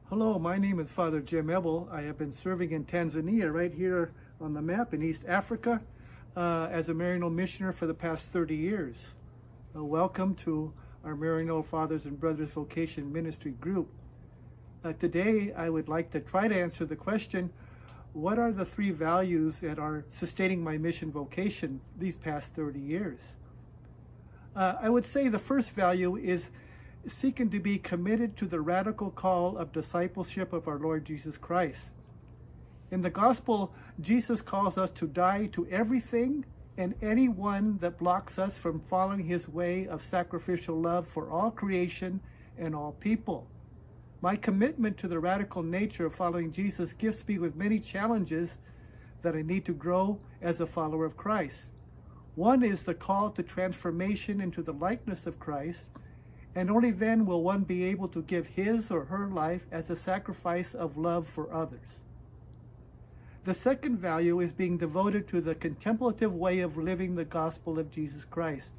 Hello, my name is Father Jim Eble. I have been serving in Tanzania, right here on the map in East Africa, as a Maryknoll missionary for the past 30 years. Welcome to our Maryknoll Fathers and Brothers Vocation Ministry Group. Today, I would like to try to answer the question, what are the three values that are sustaining my mission vocation these past 30 years? I would say the first value is seeking to be committed to the radical call of discipleship of our Lord Jesus Christ. In the gospel, Jesus calls us to die to everything and anyone that blocks us from following his way of sacrificial love for all creation and all people. My commitment to the radical nature of following Jesus gifts me with many challenges that I need to grow as a follower of Christ. One is the call to transformation into the likeness of Christ, and only then will one be able to give his or her life as a sacrifice of love for others. The second value is being devoted to the contemplative way of living the gospel of Jesus Christ.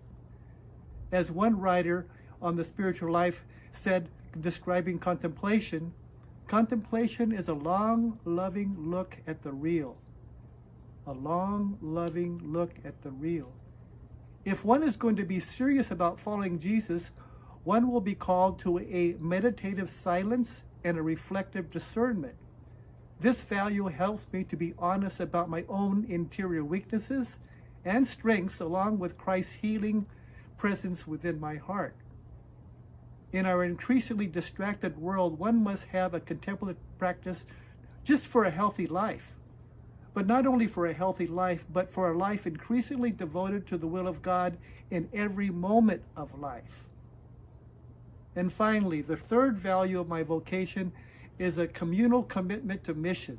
As one writer on the spiritual life said, describing contemplation, contemplation is a long, loving look at the real. A long, loving look at the real. If one is going to be serious about following Jesus, one will be called to a meditative silence and a reflective discernment. This value helps me to be honest about my own interior weaknesses and strengths, along with Christ's healing presence within my heart. In our increasingly distracted world, one must have a contemplative practice just for a healthy life. But not only for a healthy life, but for a life increasingly devoted to the will of God in every moment of life. And finally, the third value of my vocation is a communal commitment to mission.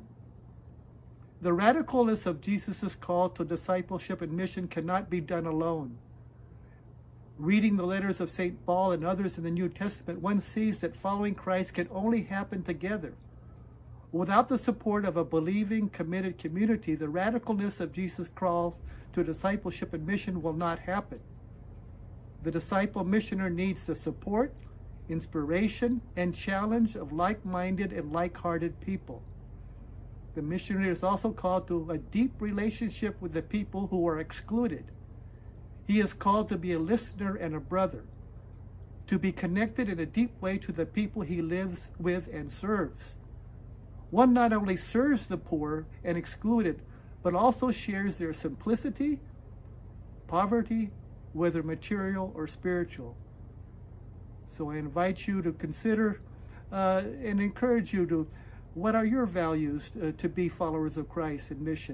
The radicalness of Jesus' call to discipleship and mission cannot be done alone. Reading the letters of St. Paul and others in the New Testament, one sees that following Christ can only happen together. Without the support of a believing, committed community, the radicalness of Jesus' call to discipleship and mission will not happen. The disciple missioner needs the support, inspiration, and challenge of like-minded and like-hearted people. The missionary is also called to a deep relationship with the people who are excluded. He is called to be a listener and a brother, to be connected in a deep way to the people he lives with and serves. One not only serves the poor and excluded, but also shares their simplicity, poverty, whether material or spiritual. So I invite you to consider and encourage you to, what are your values to be followers of Christ in mission?